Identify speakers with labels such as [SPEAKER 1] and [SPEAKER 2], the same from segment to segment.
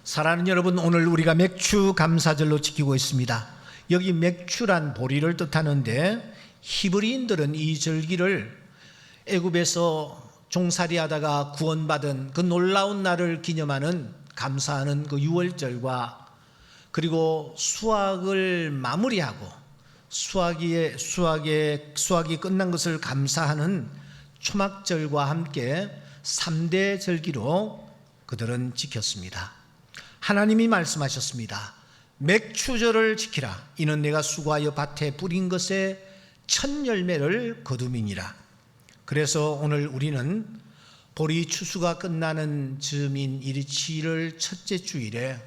[SPEAKER 1] 사랑하는 여러분, 오늘 우리가 맥추 감사절로 지키고 있습니다. 여기 맥추란 보리를 뜻하는데 히브리인들은 이 절기를 애굽에서 종살이하다가 구원받은 그 놀라운 날을 기념하는 감사하는 그 유월절과 그리고 수확을 마무리하고 수확이 끝난 것을 감사하는 초막절과 함께 3대 절기로 그들은 지켰습니다. 하나님이 말씀하셨습니다. 맥추절을 지키라. 이는 내가 수고하여 밭에 뿌린 것에 첫 열매를 거둠이니라. 그래서 오늘 우리는 보리 추수가 끝나는 즈음인 7월 첫째 주일에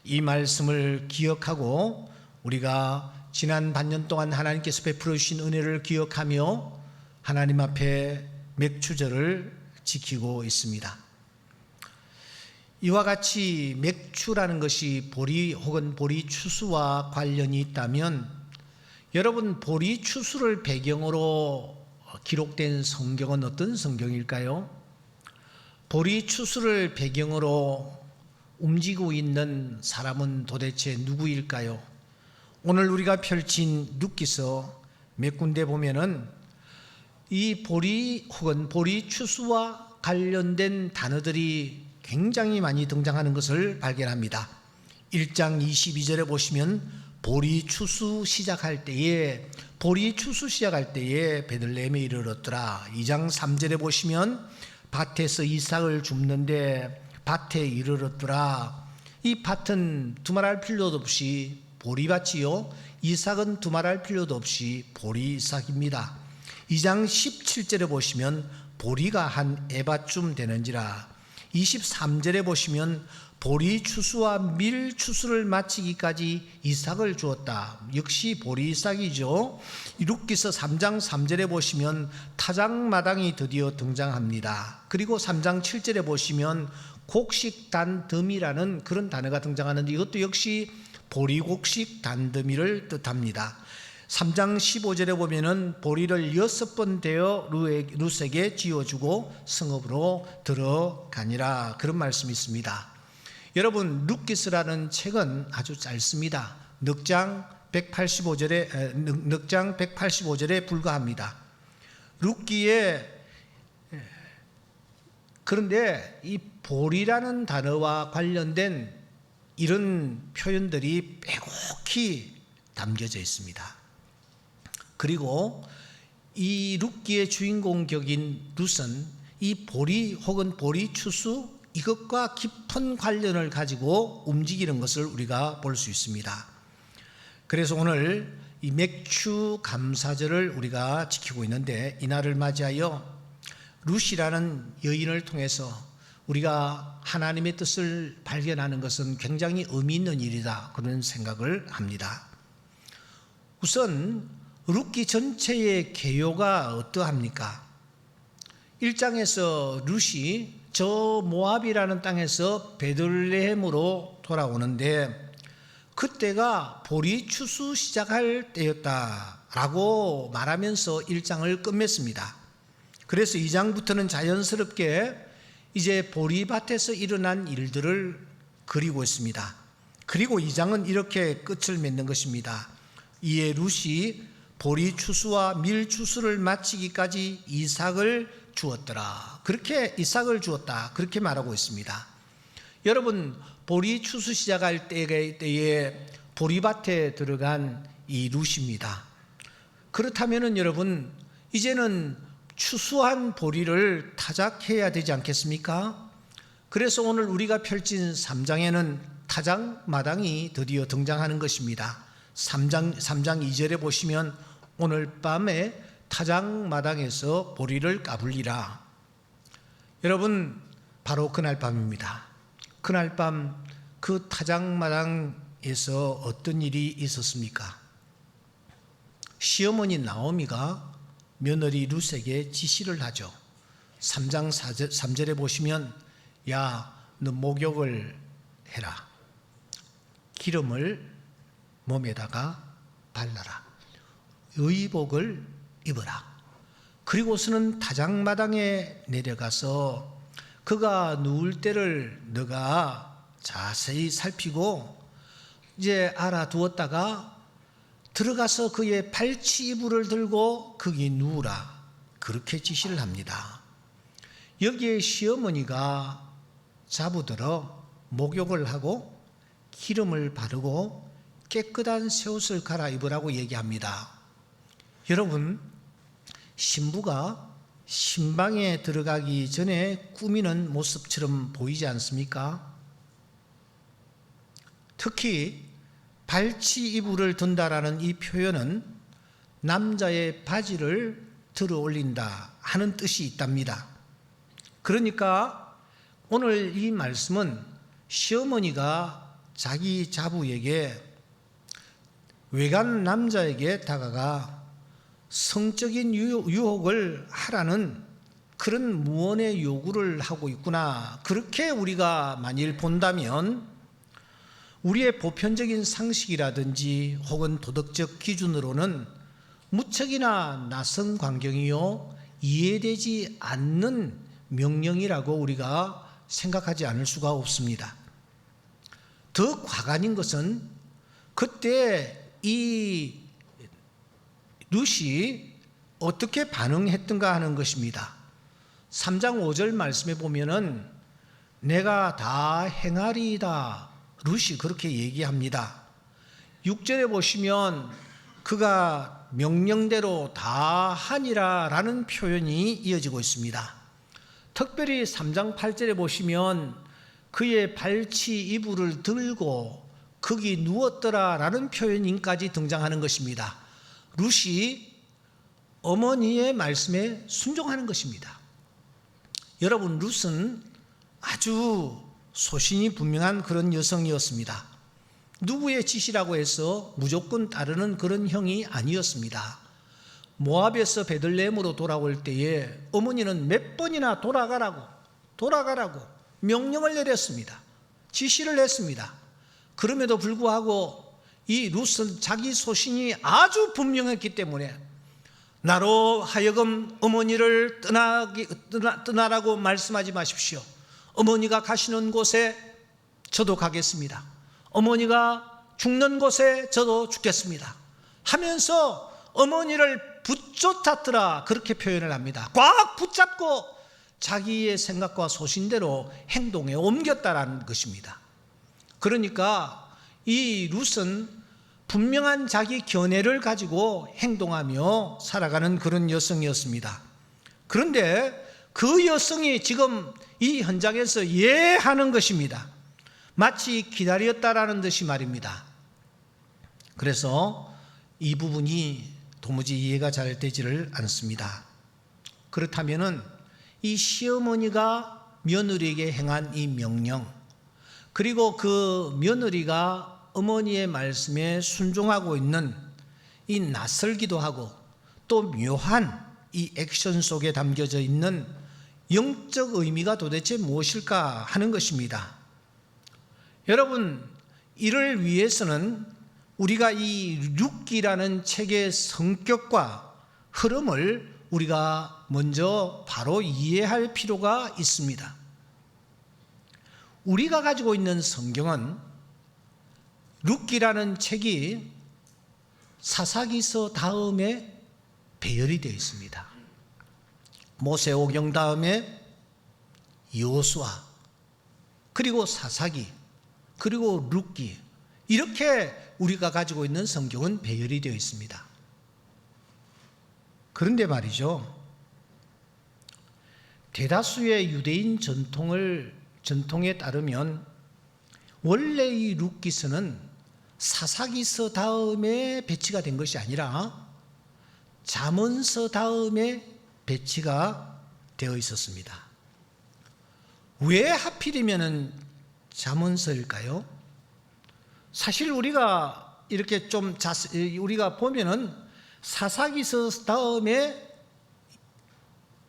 [SPEAKER 1] 이 말씀을 기억하고 우리가 지난 반년 동안 하나님께서 베풀어 주신 은혜를 기억하며 하나님 앞에 맥추절을 지키고 있습니다. 이와 같이 맥추라는 것이 보리 혹은 보리 추수와 관련이 있다면 여러분, 보리 추수를 배경으로 기록된 성경은 어떤 성경일까요? 보리 추수를 배경으로 움직이고 있는 사람은 도대체 누구일까요? 오늘 우리가 펼친 룻기서 몇 군데 보면은 이 보리 혹은 보리 추수와 관련된 단어들이 굉장히 많이 등장하는 것을 발견합니다. 1장 22절에 보시면 보리 추수 시작할 때에 베들레헴에 이르렀더라. 2장 3절에 보시면 밭에서 이삭을 줍는데 밭에 이르렀더라. 이 밭은 두말할 필요도 없이 보리밭이요, 이삭은 두말할 필요도 없이 보리 이삭입니다. 2장 17절에 보시면 보리가 한 에바쯤 되는지라. 23절에 보시면 보리 추수와 밀 추수를 마치기까지 이삭을 주었다. 역시 보리 이삭이죠. 룻기서 3장 3절에 보시면 타작마당이 드디어 등장합니다. 그리고 3장 7절에 보시면 곡식단더미라는 그런 단어가 등장하는데 이것도 역시 보리곡식 단더미를 뜻합니다. 3장 15절에 보면은 보리를 6번 되어 룻에게 지어주고 성읍으로 들어가니라, 그런 말씀이 있습니다. 여러분, 룻기서라는 책은 아주 짧습니다. 넉장 185절에 불과합니다. 룻기에, 그런데 이 보리라는 단어와 관련된 이런 표현들이 빼곡히 담겨져 있습니다. 그리고 이 룻기의 주인공 격인 룻은 이 보리 혹은 보리 추수 이것과 깊은 관련을 가지고 움직이는 것을 우리가 볼 수 있습니다. 그래서 오늘 이 맥추 감사절을 우리가 지키고 있는데 이날을 맞이하여 룻이라는 여인을 통해서 우리가 하나님의 뜻을 발견하는 것은 굉장히 의미 있는 일이다, 그런 생각을 합니다. 우선 룻기 전체의 개요가 어떠합니까? 1장에서 룻이 저 모압이라는 땅에서 베들레헴으로 돌아오는데 그때가 보리 추수 시작할 때였다라고 말하면서 1장을 끝맺습니다. 그래서 2장부터는 자연스럽게 이제 보리밭에서 일어난 일들을 그리고 있습니다. 그리고 2장은 이렇게 끝을 맺는 것입니다. 이에 룻이 보리 추수와 밀 추수를 마치기까지 이삭을 주었더라. 그렇게 이삭을 주었다, 그렇게 말하고 있습니다. 여러분, 보리 추수 시작할 때에 보리밭에 들어간 이 룻입니다. 그렇다면은 여러분, 이제는 추수한 보리를 타작해야 되지 않겠습니까? 그래서 오늘 우리가 펼친 3장에는 타작마당이 드디어 등장하는 것입니다. 3장 2절에 보시면 오늘 밤에 타작마당에서 보리를 까불리라. 여러분, 바로 그날 밤입니다. 그날 밤 그 타작마당에서 어떤 일이 있었습니까? 시어머니 나오미가 며느리 룻에게 지시를 하죠. 3장 3절에 보시면 야, 너 목욕을 해라. 기름을 몸에다가 발라라. 의복을 입어라. 그리고서는 타작마당에 내려가서 그가 누울 때를 너가 자세히 살피고 이제 알아두었다가 들어가서 그의 발치 이불을 들고 거기 누우라, 그렇게 지시를 합니다. 여기에 시어머니가 자부들어 목욕을 하고 기름을 바르고 깨끗한 새 옷을 갈아입으라고 얘기합니다. 여러분, 신부가 신방에 들어가기 전에 꾸미는 모습처럼 보이지 않습니까? 특히 발치 이불을 든다라는 이 표현은 남자의 바지를 들어 올린다 하는 뜻이 있답니다. 그러니까 오늘 이 말씀은 시어머니가 자기 자부에게 외간 남자에게 다가가 성적인 유혹을 하라는 그런 무언의 요구를 하고 있구나, 그렇게 우리가 만일 본다면 우리의 보편적인 상식이라든지 혹은 도덕적 기준으로는 무척이나 낯선 광경이요 이해되지 않는 명령이라고 우리가 생각하지 않을 수가 없습니다. 더 과간인 것은 그때 이 룻이 어떻게 반응했던가 하는 것입니다. 3장 5절 말씀에 보면은 내가 다 행하리이다, 룻이 그렇게 얘기합니다. 6절에 보시면 그가 명령대로 다 하니라 라는 표현이 이어지고 있습니다. 특별히 3장 8절에 보시면 그의 발치 이불을 들고 거기 누웠더라 라는 표현까지 등장하는 것입니다. 룻이 어머니의 말씀에 순종하는 것입니다. 여러분, 룻은 아주 소신이 분명한 그런 여성이었습니다. 누구의 지시라고 해서 무조건 따르는 그런 형이 아니었습니다. 모압에서 베들레헴으로 돌아올 때에 어머니는 몇 번이나 돌아가라고 명령을 내렸습니다. 지시를 했습니다. 그럼에도 불구하고 이 룻은 자기 소신이 아주 분명했기 때문에 나로 하여금 어머니를 떠나라고 말씀하지 마십시오. 어머니가 가시는 곳에 저도 가겠습니다. 어머니가 죽는 곳에 저도 죽겠습니다 하면서 어머니를 붙잡더라, 그렇게 표현을 합니다. 꽉 붙잡고 자기의 생각과 소신대로 행동에 옮겼다라는 것입니다. 그러니까 이 룻은 분명한 자기 견해를 가지고 행동하며 살아가는 그런 여성이었습니다. 그런데 그 여성이 지금 이 현장에서 예하는 것입니다. 마치 기다렸다라는 듯이 말입니다. 그래서 이 부분이 도무지 이해가 잘 되지를 않습니다. 그렇다면은 이 시어머니가 며느리에게 행한 이 명령, 그리고 그 며느리가 어머니의 말씀에 순종하고 있는 이 낯설기도 하고 또 묘한 이 액션 속에 담겨져 있는 영적 의미가 도대체 무엇일까 하는 것입니다. 여러분, 이를 위해서는 우리가 이 룻기라는 책의 성격과 흐름을 우리가 먼저 바로 이해할 필요가 있습니다. 우리가 가지고 있는 성경은 룻기라는 책이 사사기서 다음에 배열이 되어 있습니다. 모세오경 다음에 여호수아, 그리고 사사기, 그리고 룻기, 이렇게 우리가 가지고 있는 성경은 배열이 되어 있습니다. 그런데 말이죠, 대다수의 유대인 전통에 따르면 원래 이 룻기서는 사사기서 다음에 배치가 된 것이 아니라 잠언서 다음에 배치가 되어 있었습니다. 왜 하필이면 잠언서일까요? 사실 우리가 이렇게 좀 우리가 보면은 사사기서 다음에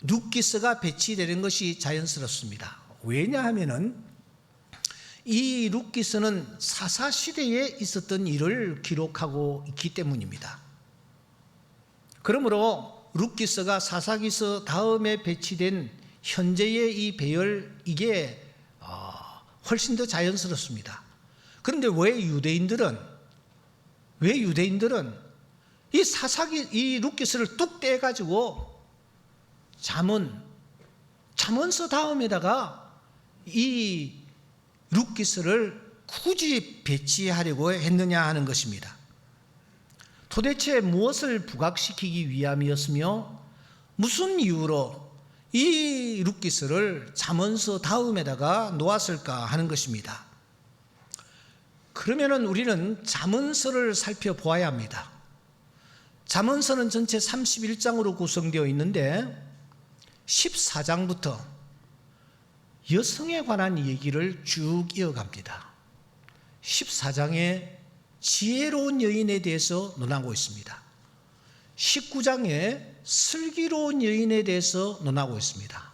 [SPEAKER 1] 룻기서가 배치되는 것이 자연스럽습니다. 왜냐하면은 이 룻기서는 사사시대에 있었던 일을 기록하고 있기 때문입니다. 그러므로 룻기서가 사사기서 다음에 배치된 현재의 이 배열, 이게 훨씬 더 자연스럽습니다. 그런데 왜 유대인들은 이 사사기, 이 룻기스를 뚝 떼가지고 잠언서 다음에다가 이 룻기스를 굳이 배치하려고 했느냐 하는 것입니다. 도대체 무엇을 부각시키기 위함이었으며 무슨 이유로 이 룻기스를 잠언서 다음에다가 놓았을까 하는 것입니다. 그러면은 우리는 잠언서를 살펴보아야 합니다. 잠언서는 전체 31장으로 구성되어 있는데 14장부터 여성에 관한 얘기를 쭉 이어갑니다. 14장에 지혜로운 여인에 대해서 논하고 있습니다. 19장에 슬기로운 여인에 대해서 논하고 있습니다.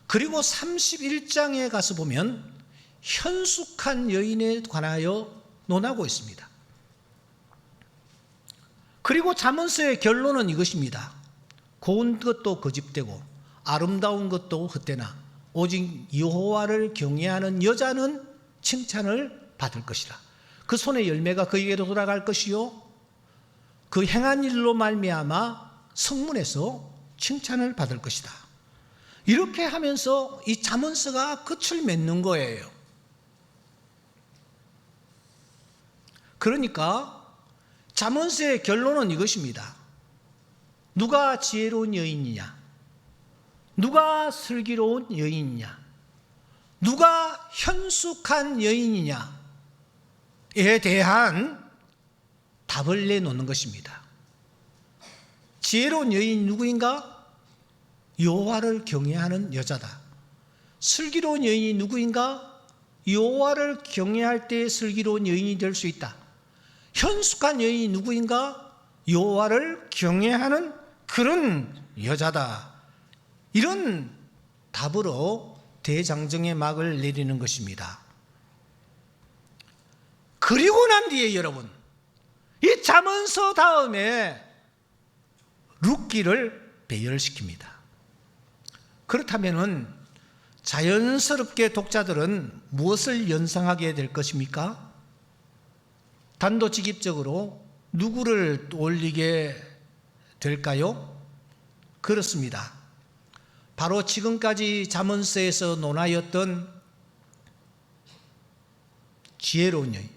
[SPEAKER 1] 그리고 31장에 가서 보면 현숙한 여인에 관하여 논하고 있습니다. 그리고 잠언서의 결론은 이것입니다. 고운 것도 거짓되고 아름다운 것도 헛되나 오직 여호와를 경외하는 여자는 칭찬을 받을 것이라. 그 손의 열매가 그에게로 돌아갈 것이요 그 행한 일로 말미암아 성문에서 칭찬을 받을 것이다. 이렇게 하면서 이 잠언서가 끝을 맺는 거예요. 그러니까 잠언서의 결론은 이것입니다. 누가 지혜로운 여인이냐? 누가 슬기로운 여인이냐? 누가 현숙한 여인이냐에 대한 답을 내놓는 것입니다. 지혜로운 여인이 누구인가? 여호와를 경외하는 여자다. 슬기로운 여인이 누구인가? 여호와를 경외할 때 슬기로운 여인이 될 수 있다. 현숙한 여인이 누구인가? 여호와를 경외하는 그런 여자다. 이런 답으로 대장정의 막을 내리는 것입니다. 그리고 난 뒤에 여러분, 이 잠언서 다음에 룻기를 배열시킵니다. 그렇다면 자연스럽게 독자들은 무엇을 연상하게 될 것입니까? 단도직입적으로 누구를 떠올리게 될까요? 그렇습니다. 바로 지금까지 잠언서에서 논하였던 지혜로운 여인,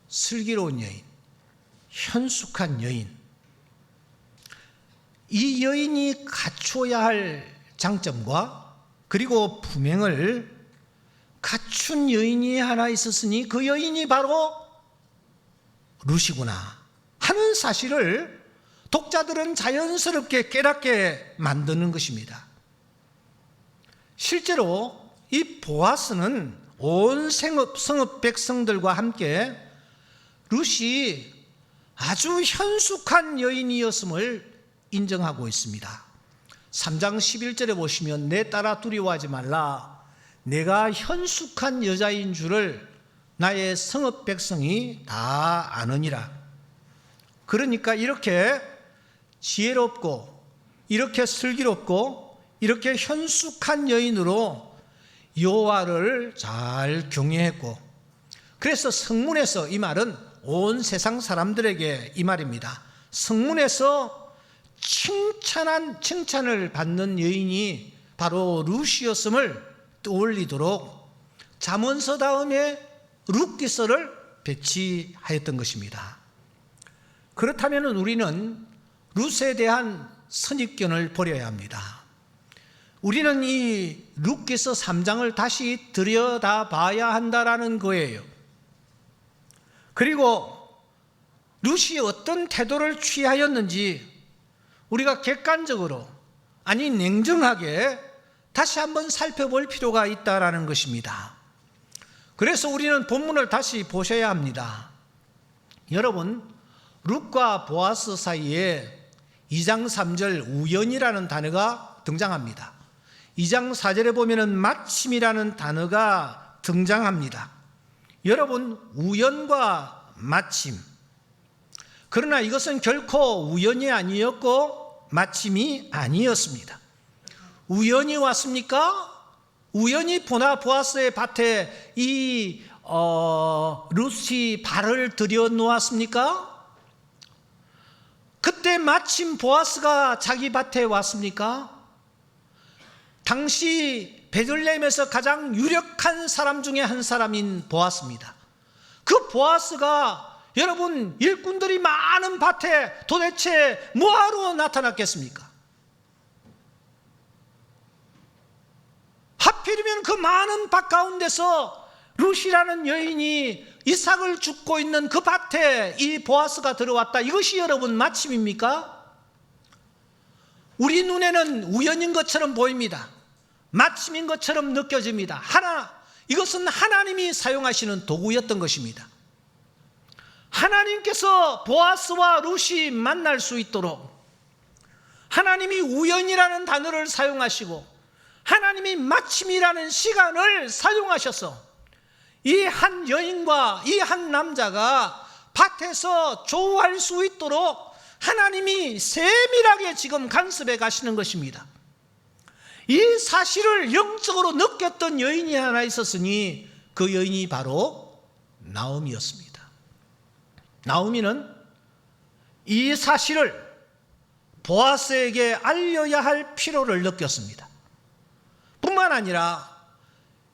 [SPEAKER 1] 슬기로운 여인, 현숙한 여인, 이 여인이 갖춰야 할 장점과 그리고 품행을 갖춘 여인이 하나 있었으니 그 여인이 바로 룻이구나 하는 사실을 독자들은 자연스럽게 깨닫게 만드는 것입니다. 실제로 이 보아스는 온 성읍 백성들과 함께 룻이 아주 현숙한 여인이었음을 인정하고 있습니다. 3장 11절에 보시면 내 딸아 두려워하지 말라. 내가 현숙한 여자인 줄을 나의 성읍 백성이 다 아느니라. 그러니까 이렇게 지혜롭고 이렇게 슬기롭고 이렇게 현숙한 여인으로 여호와를 잘 경외했고, 그래서 성문에서, 이 말은 온 세상 사람들에게 이 말입니다. 성문에서 칭찬을 받는 여인이 바로 룻이었음을 떠올리도록 잠언서 다음에 룻기서를 배치하였던 것입니다. 그렇다면 우리는 룻에 대한 선입견을 버려야 합니다. 우리는 이 룻기서 3장을 다시 들여다봐야 한다라는 거예요. 그리고 룻이 어떤 태도를 취하였는지 우리가 객관적으로, 아니 냉정하게 다시 한번 살펴볼 필요가 있다라는 것입니다. 그래서 우리는 본문을 다시 보셔야 합니다. 여러분, 룻과 보아스 사이에 2장 3절 우연이라는 단어가 등장합니다. 2장 4절에 보면은 마침이라는 단어가 등장합니다. 여러분, 우연과 마침, 그러나 이것은 결코 우연이 아니었고 마침이 아니었습니다. 우연이 왔습니까? 우연히 보아스의 밭에 이 룻이 발을 들여 놓았습니까? 그때 마침 보아스가 자기 밭에 왔습니까? 당시 베들레헴에서 가장 유력한 사람 중에 한 사람인 보아스입니다. 그 보아스가 여러분 일꾼들이 많은 밭에 도대체 뭐하러 나타났겠습니까? 하필이면 그 많은 밭 가운데서 룻이라는 여인이 이삭을 줍고 있는 그 밭에 이 보아스가 들어왔다. 이것이 여러분 마침입니까? 우리 눈에는 우연인 것처럼 보입니다. 마침인 것처럼 느껴집니다. 이것은 하나님이 사용하시는 도구였던 것입니다. 하나님께서 보아스와 룻이 만날 수 있도록 하나님이 우연이라는 단어를 사용하시고 하나님이 마침이라는 시간을 사용하셔서 이 한 여인과 이 한 남자가 밭에서 조우할 수 있도록 하나님이 세밀하게 지금 간섭해 가시는 것입니다. 이 사실을 영적으로 느꼈던 여인이 하나 있었으니 그 여인이 바로 나오미였습니다. 나오미는 이 사실을 보아스에게 알려야 할 필요를 느꼈습니다. 뿐만 아니라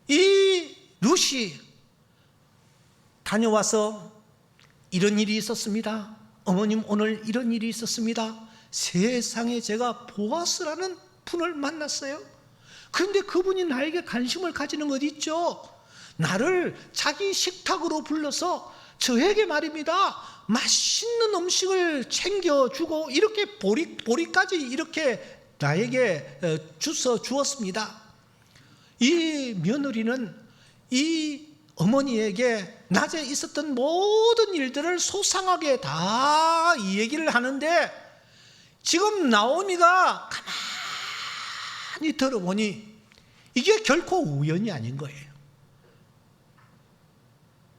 [SPEAKER 1] 이 룻이 다녀와서 이런 일이 있었습니다. 어머님 오늘 이런 일이 있었습니다. 세상에 제가 보아스라는 분을 만났어요. 그런데 그분이 나에게 관심을 가지는 것 있죠. 나를 자기 식탁으로 불러서 저에게 말입니다 맛있는 음식을 챙겨주고 이렇게 보리까지 이렇게 나에게 주었습니다. 이 며느리는 이 어머니에게 낮에 있었던 모든 일들을 소상하게 다 이 얘기를 하는데 지금 나오미가 가만히 들어보니 이게 결코 우연이 아닌 거예요.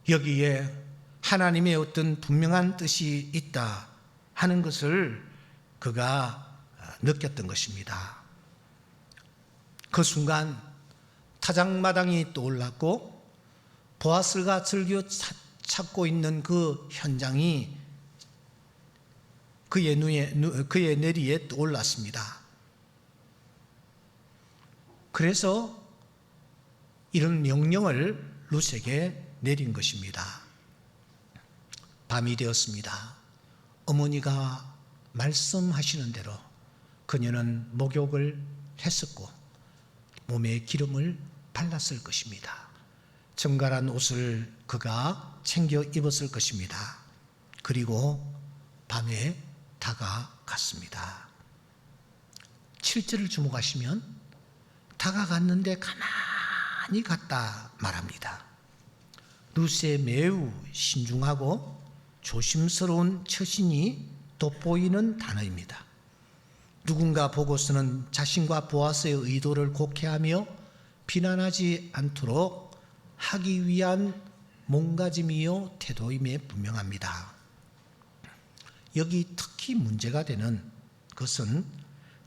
[SPEAKER 1] 여기에 하나님의 어떤 분명한 뜻이 있다 하는 것을 그가 느꼈던 것입니다. 그 순간 타작마당이 떠올랐고 보아스가 즐겨 찾고 있는 그 현장이 그의 뇌리에 떠올랐습니다. 그래서 이런 명령을 룻에게 내린 것입니다. 밤이 되었습니다. 어머니가 말씀하시는 대로 그녀는 목욕을 했었고 몸에 기름을 발랐을 것입니다. 정갈한 옷을 그가 챙겨 입었을 것입니다. 그리고 밤에 다가갔습니다. 7절을 주목하시면 다가갔는데 가만히 갔다 말합니다. 룻의 매우 신중하고 조심스러운 처신이 돋보이는 단어입니다. 누군가 보고서는 자신과 보아스의 의도를 곡해하며 비난하지 않도록 하기 위한 몸가짐이요 태도임에 분명합니다. 여기 특히 문제가 되는 것은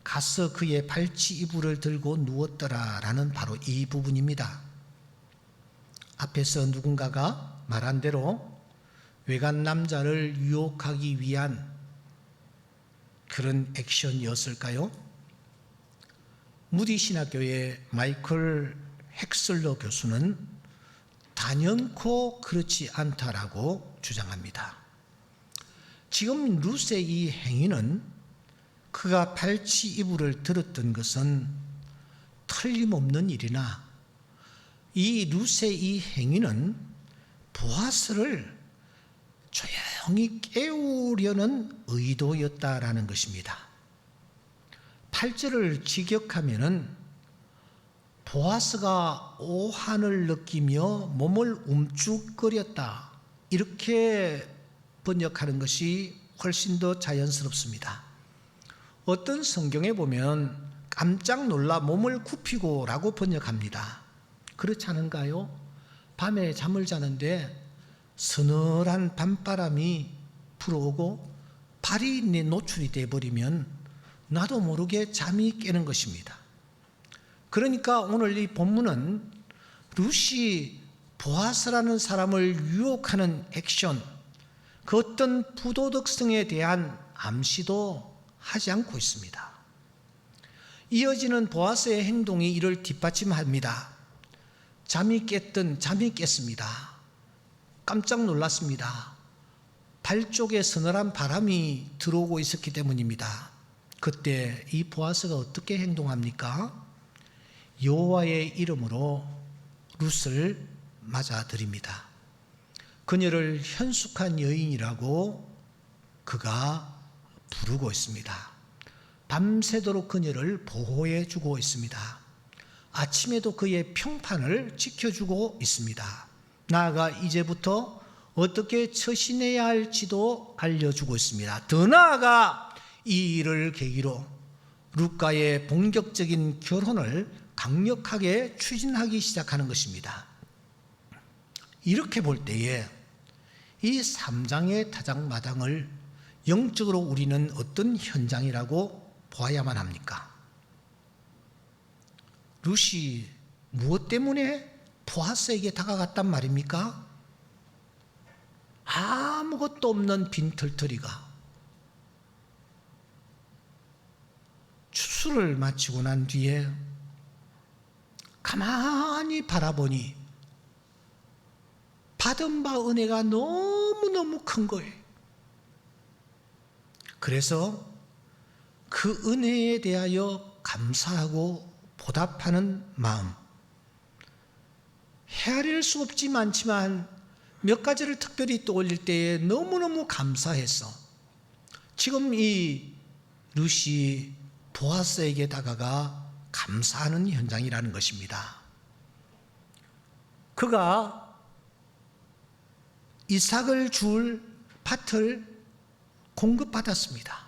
[SPEAKER 1] 가서 그의 발치 이불을 들고 누웠더라 라는 바로 이 부분입니다. 앞에서 누군가가 말한 대로 외간 남자를 유혹하기 위한 그런 액션이었을까요? 무디 신학교의 마이클 헥슬러 교수는 단연코 그렇지 않다라고 주장합니다. 지금 룻의 이 행위는 그가 발치 이불을 들었던 것은 틀림없는 일이나 이 룻의 이 행위는 보아스를 조용히 깨우려는 의도였다라는 것입니다. 8절을 직역하면은 보아스가 오한을 느끼며 몸을 움쭉거렸다 이렇게 번역하는 것이 훨씬 더 자연스럽습니다. 어떤 성경에 보면 깜짝 놀라 몸을 굽히고 라고 번역합니다. 그렇지 않은가요? 밤에 잠을 자는데 서늘한 밤바람이 불어오고 발이 노출이 되어버리면 나도 모르게 잠이 깨는 것입니다. 그러니까 오늘 이 본문은 룻이 보아스라는 사람을 유혹하는 액션, 그 어떤 부도덕성에 대한 암시도 하지 않고 있습니다. 이어지는 보아스의 행동이 이를 뒷받침합니다. 잠이 깼습니다. 깜짝 놀랐습니다. 발 쪽에 서늘한 바람이 들어오고 있었기 때문입니다. 그때 이 보아스가 어떻게 행동합니까? 여호와의 이름으로 룻을 맞아들입니다. 그녀를 현숙한 여인이라고 그가 부르고 있습니다. 밤새도록 그녀를 보호해 주고 있습니다. 아침에도 그의 평판을 지켜주고 있습니다. 나아가 이제부터 어떻게 처신해야 할지도 알려주고 있습니다. 더 나아가 이 일을 계기로 룻과의 본격적인 결혼을 강력하게 추진하기 시작하는 것입니다. 이렇게 볼 때에 이 3장의 타작마당을 영적으로 우리는 어떤 현장이라고 보아야만 합니까? 룻이 무엇 때문에 보아스에게 다가갔단 말입니까? 아무것도 없는 빈털터리가 추수를 마치고 난 뒤에 가만히 바라보니 받은 바 은혜가 너무너무 큰 거예요. 그래서 그 은혜에 대하여 감사하고 보답하는 마음, 헤아릴 수 없지 많지만 몇 가지를 특별히 떠올릴 때에 너무너무 감사해서 지금 이 룻이 보아스에게 다가가 감사하는 현장이라는 것입니다. 그가 이삭을 줄 밭을 공급받았습니다.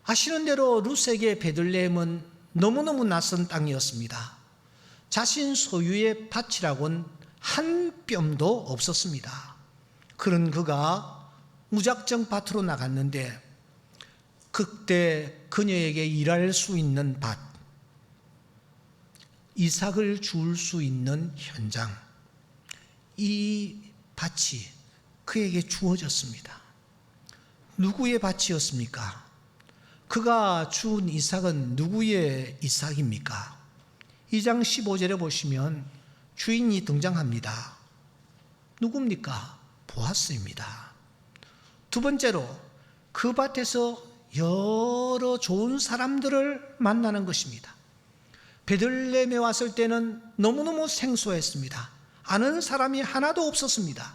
[SPEAKER 1] 아시는 대로 룻에게 베들레헴은 너무너무 낯선 땅이었습니다. 자신 소유의 밭이라고는 한 뼘도 없었습니다. 그런 그가 무작정 밭으로 나갔는데 그때 그녀에게 일할 수 있는 밭, 이삭을 줄 수 있는 현장, 이 밭이 그에게 주어졌습니다. 누구의 밭이었습니까? 그가 준 이삭은 누구의 이삭입니까? 2장 15절에 보시면 주인이 등장합니다. 누굽니까? 보아스입니다. 두 번째로 그 밭에서 여러 좋은 사람들을 만나는 것입니다. 베들레헴에 왔을 때는 너무너무 생소했습니다. 아는 사람이 하나도 없었습니다.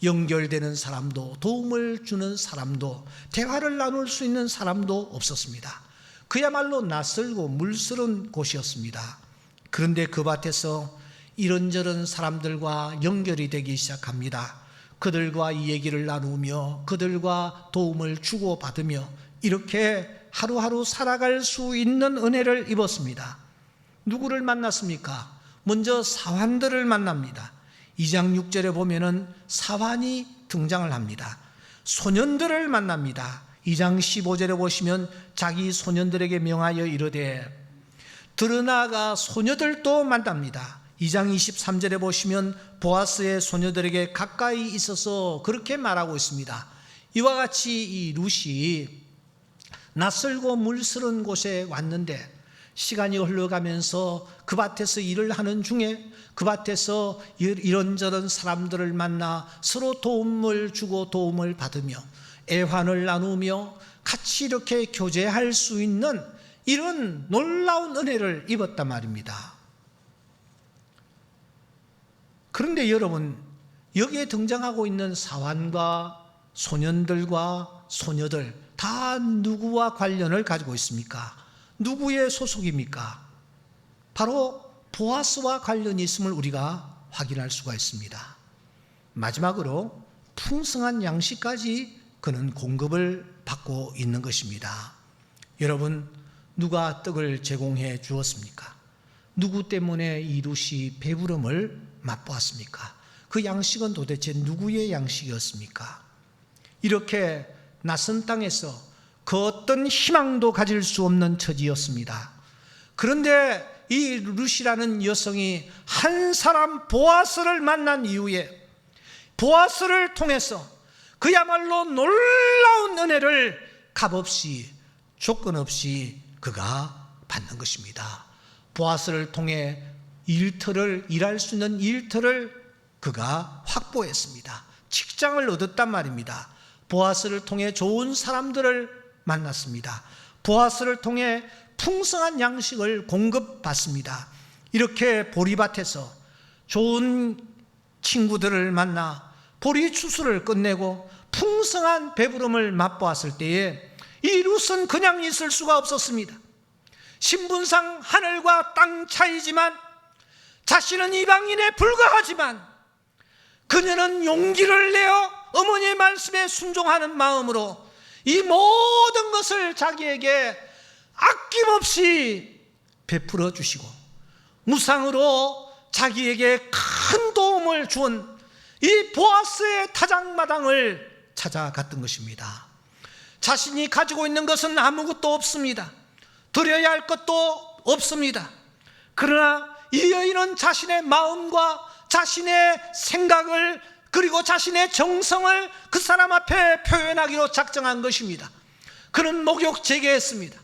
[SPEAKER 1] 연결되는 사람도, 도움을 주는 사람도, 대화를 나눌 수 있는 사람도 없었습니다. 그야말로 낯설고 물스러운 곳이었습니다. 그런데 그 밭에서 이런저런 사람들과 연결이 되기 시작합니다. 그들과 이 얘기를 나누며 그들과 도움을 주고받으며 이렇게 하루하루 살아갈 수 있는 은혜를 입었습니다. 누구를 만났습니까? 먼저 사환들을 만납니다. 2장 6절에 보면은 사환이 등장을 합니다. 소년들을 만납니다. 2장 15절에 보시면 자기 소년들에게 명하여 이르되 드러나가 소녀들도 만납니다. 2장 23절에 보시면 보아스의 소녀들에게 가까이 있어서 그렇게 말하고 있습니다. 이와 같이 이 룻이 낯설고 물스러운 곳에 왔는데 시간이 흘러가면서 그 밭에서 일을 하는 중에 그 밭에서 이런저런 사람들을 만나 서로 도움을 주고 도움을 받으며 애환을 나누며 같이 이렇게 교제할 수 있는 이런 놀라운 은혜를 입었단 말입니다. 그런데 여러분, 여기에 등장하고 있는 사환과 소년들과 소녀들 다 누구와 관련을 가지고 있습니까? 누구의 소속입니까? 바로 보아스와 관련이 있음을 우리가 확인할 수가 있습니다. 마지막으로 풍성한 양식까지 그는 공급을 받고 있는 것입니다. 여러분, 누가 떡을 제공해 주었습니까? 누구 때문에 이 룻이 배부름을 맛보았습니까? 그 양식은 도대체 누구의 양식이었습니까? 이렇게 낯선 땅에서 그 어떤 희망도 가질 수 없는 처지였습니다. 그런데 이 룻이라는 여성이 한 사람 보아스를 만난 이후에 보아스를 통해서 그야말로 놀라운 은혜를 값없이 조건 없이 그가 받는 것입니다. 보아스를 통해 일할 수 있는 일터를 그가 확보했습니다. 직장을 얻었단 말입니다. 보아스를 통해 좋은 사람들을 만났습니다. 보아스를 통해 풍성한 양식을 공급받습니다. 이렇게 보리밭에서 좋은 친구들을 만나 보리 추수를 끝내고 풍성한 배부름을 맛보았을 때에 이 룻은 그냥 있을 수가 없었습니다. 신분상 하늘과 땅 차이지만 자신은 이방인에 불과하지만 그녀는 용기를 내어 어머니의 말씀에 순종하는 마음으로 이 모든 것을 자기에게 아낌없이 베풀어 주시고 무상으로 자기에게 큰 도움을 주은 이 보아스의 타작마당을 찾아갔던 것입니다. 자신이 가지고 있는 것은 아무것도 없습니다. 드려야 할 것도 없습니다. 그러나 이 여인은 자신의 마음과 자신의 생각을 그리고 자신의 정성을 그 사람 앞에 표현하기로 작정한 것입니다. 그는 목욕 재개했습니다.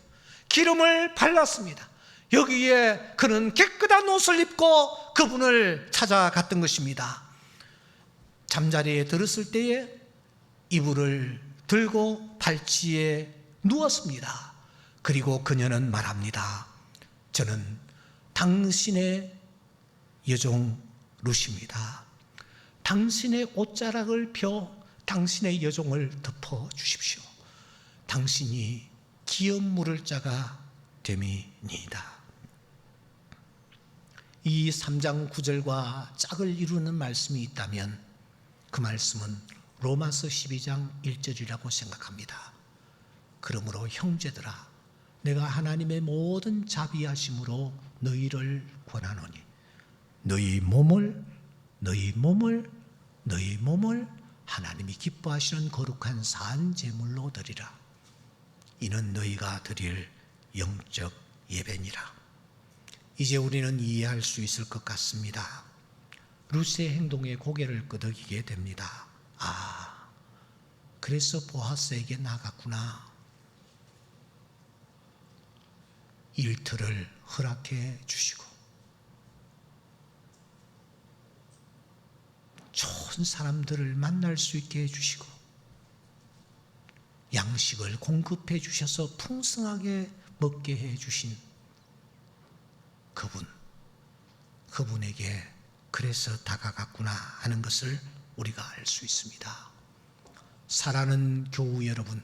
[SPEAKER 1] 기름을 발랐습니다. 여기에 그는 깨끗한 옷을 입고 그분을 찾아갔던 것입니다. 잠자리에 들었을 때에 이불을 들고 발치에 누웠습니다. 그리고 그녀는 말합니다. 저는 당신의 여종 룻입니다. 당신의 옷자락을 펴 당신의 여종을 덮어 주십시오. 당신이 기업 물을 자가 됨이니이다. 이 3장 9절과 짝을 이루는 말씀이 있다면 그 말씀은 로마서 12장 1절이라고 생각합니다. 그러므로 형제들아 내가 하나님의 모든 자비하심으로 너희를 권하노니 너희 몸을 하나님이 기뻐하시는 거룩한 산 제물로 드리라. 이는 너희가 드릴 영적 예배니라. 이제 우리는 이해할 수 있을 것 같습니다. 룻의 행동에 고개를 끄덕이게 됩니다. 아, 그래서 보아스에게 나갔구나. 일터를 허락해 주시고 좋은 사람들을 만날 수 있게 해주시고 양식을 공급해 주셔서 풍성하게 먹게 해주신 그분에게 그래서 다가갔구나 하는 것을 우리가 알 수 있습니다. 사랑하는 교우 여러분,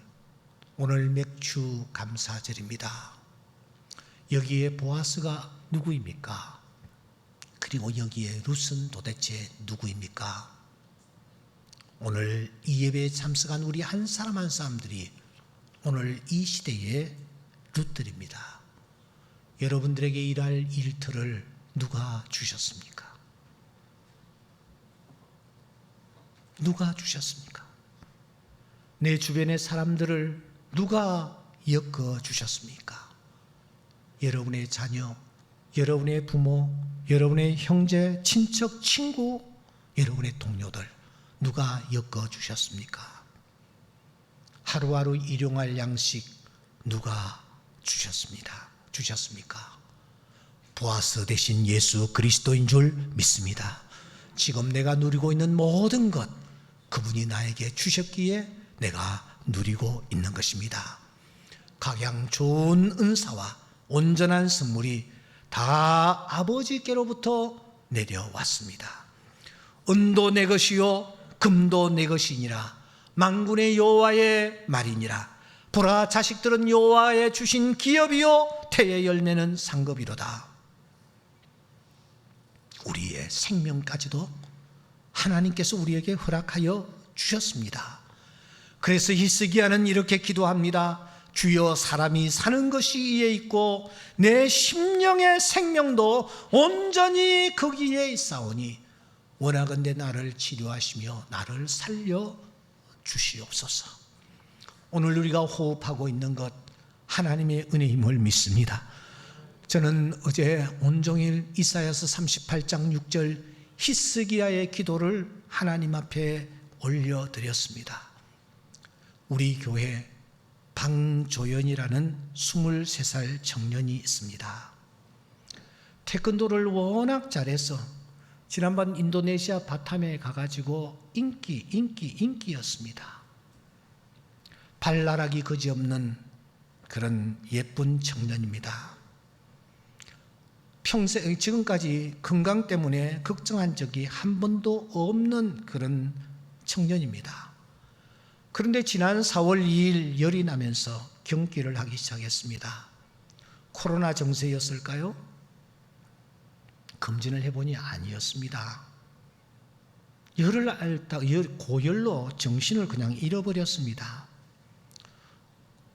[SPEAKER 1] 오늘 맥주 감사절입니다. 여기에 보아스가 누구입니까? 그리고 여기에 룻은 도대체 누구입니까? 오늘 이 예배에 참석한 우리 한 사람 한 사람들이 오늘 이 시대의 룻들입니다. 여러분들에게 일할 일터를 누가 주셨습니까? 누가 주셨습니까? 내 주변의 사람들을 누가 엮어 주셨습니까? 여러분의 자녀, 여러분의 부모, 여러분의 형제, 친척, 친구, 여러분의 동료들 누가 엮어 주셨습니까? 하루하루 일용할 양식 누가 주셨습니까? 보아스 대신 예수 그리스도인 줄 믿습니다. 지금 내가 누리고 있는 모든 것 그분이 나에게 주셨기에 내가 누리고 있는 것입니다. 각양 좋은 은사와 온전한 선물이 다 아버지께로부터 내려왔습니다. 은도 내 것이요 금도 내 것이니라. 만군의 여호와의 말이니라. 보라, 자식들은 여호와의 주신 기업이요 태의 열매는 상급이로다. 우리의 생명까지도 하나님께서 우리에게 허락하여 주셨습니다. 그래서 히스기야는 이렇게 기도합니다. 주여, 사람이 사는 것이 이에 있고 내 심령의 생명도 온전히 거기에 있사오니 원하건대 나를 치료하시며 나를 살려 주시옵소서. 오늘 우리가 호흡하고 있는 것 하나님의 은혜임을 믿습니다. 저는 어제 온종일 이사야서 38장 6절 히스기야의 기도를 하나님 앞에 올려드렸습니다. 우리 교회 방조연이라는 23살 청년이 있습니다. 태권도를 워낙 잘해서 지난번 인도네시아 바탐에 가가지고 인기였습니다. 발나락이 그지없는 그런 예쁜 청년입니다. 평생 지금까지 건강 때문에 걱정한 적이 한 번도 없는 그런 청년입니다. 그런데 지난 4월 2일 열이 나면서 경기를 하기 시작했습니다. 코로나 정세였을까요? 검진을 해보니 아니었습니다. 열을 앓다 고열로 정신을 그냥 잃어버렸습니다.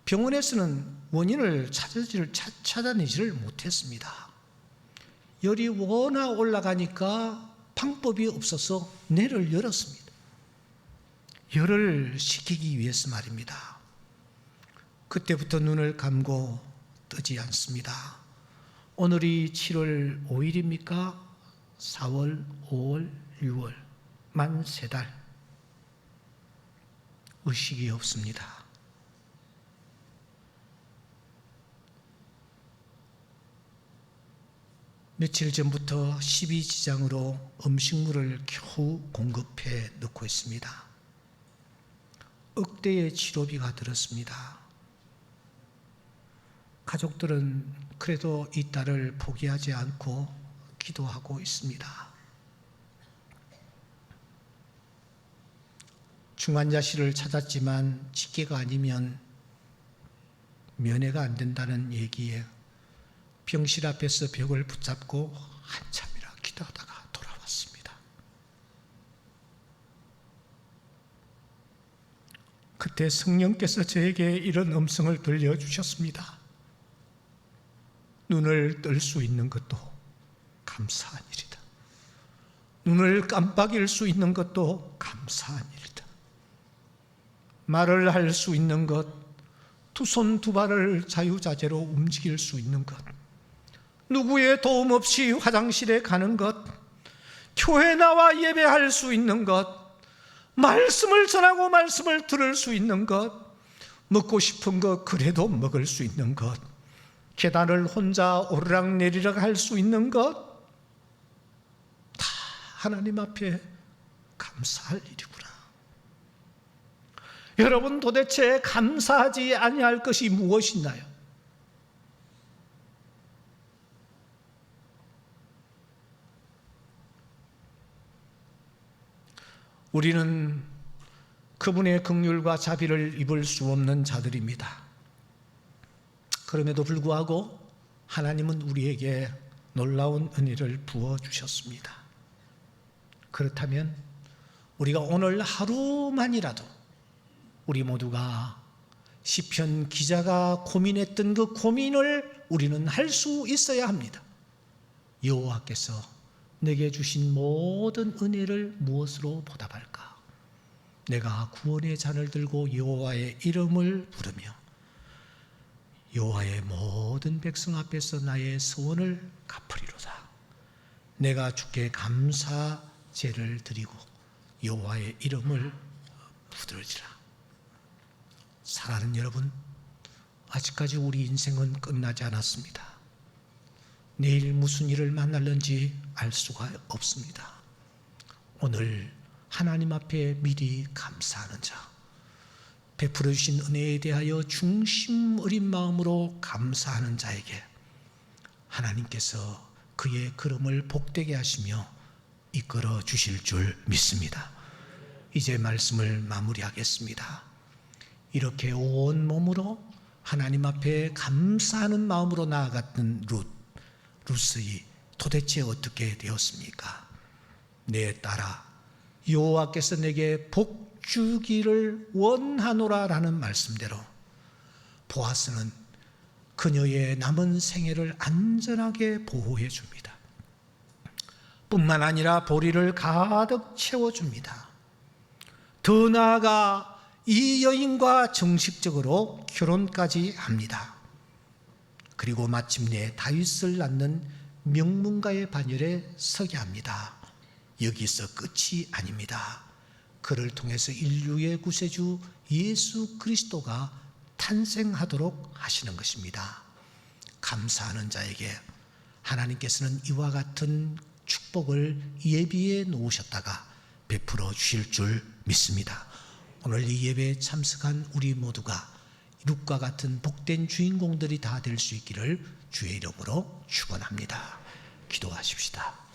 [SPEAKER 1] 병원에서는 원인을 찾아내지를 못했습니다. 열이 워낙 올라가니까 방법이 없어서 뇌를 열었습니다. 열을 식히기 위해서 말입니다. 그때부터 눈을 감고 뜨지 않습니다. 오늘이 7월 5일입니까? 4월, 5월, 6월 만 3달 의식이 없습니다. 며칠 전부터 십이지장으로 음식물을 겨우 공급해 넣고 있습니다. 억대의 치료비가 들었습니다. 가족들은 그래도 이 딸을 포기하지 않고 기도하고 있습니다. 중환자실을 찾았지만 직계가 아니면 면회가 안 된다는 얘기에 병실 앞에서 벽을 붙잡고 한참이나 기도하다가 돌아왔습니다. 그때 성령께서 저에게 이런 음성을 들려주셨습니다. 눈을 뜰 수 있는 것도 감사한 일이다. 눈을 깜빡일 수 있는 것도 감사한 일이다. 말을 할 수 있는 것, 두 손 두 발을 자유자재로 움직일 수 있는 것, 누구의 도움 없이 화장실에 가는 것, 교회 나와 예배할 수 있는 것, 말씀을 전하고 말씀을 들을 수 있는 것, 먹고 싶은 것 그래도 먹을 수 있는 것, 계단을 혼자 오르락내리락 할 수 있는 것, 다 하나님 앞에 감사할 일이구나. 여러분, 도대체 감사하지 아니할 것이 무엇이나요? 우리는 그분의 긍휼과 자비를 입을 수 없는 자들입니다. 그럼에도 불구하고 하나님은 우리에게 놀라운 은혜를 부어주셨습니다. 그렇다면 우리가 오늘 하루만이라도 우리 모두가 시편 기자가 고민했던 그 고민을 우리는 할 수 있어야 합니다. 여호와께서 내게 주신 모든 은혜를 무엇으로 보답할까? 내가 구원의 잔을 들고 여호와의 이름을 부르며 여호와의 모든 백성 앞에서 나의 소원을 갚으리로다. 내가 주께 감사제를 드리고 여호와의 이름을 부르리라. 사랑하는 여러분, 아직까지 우리 인생은 끝나지 않았습니다. 내일 무슨 일을 만날는지 알 수가 없습니다. 오늘 하나님 앞에 미리 감사하는 자, 베풀어 주신 은혜에 대하여 중심 어린 마음으로 감사하는 자에게 하나님께서 그의 걸음을 복되게 하시며 이끌어 주실 줄 믿습니다. 이제 말씀을 마무리하겠습니다. 이렇게 온 몸으로 하나님 앞에 감사하는 마음으로 나아갔던 루스이 도대체 어떻게 되었습니까? 내 딸아, 여호와께서 내게 복 주기를 원하노라라는 말씀대로 보아스는 그녀의 남은 생애를 안전하게 보호해 줍니다. 뿐만 아니라 보리를 가득 채워줍니다. 더 나아가 이 여인과 정식적으로 결혼까지 합니다. 그리고 마침내 다윗을 낳는 명문가의 반열에 서게 합니다. 여기서 끝이 아닙니다. 그를 통해서 인류의 구세주 예수 그리스도가 탄생하도록 하시는 것입니다. 감사하는 자에게 하나님께서는 이와 같은 축복을 예비해 놓으셨다가 베풀어 주실 줄 믿습니다. 오늘 이 예배에 참석한 우리 모두가 룻과 같은 복된 주인공들이 다 될 수 있기를 주의 이름으로 축원합니다. 기도하십시다.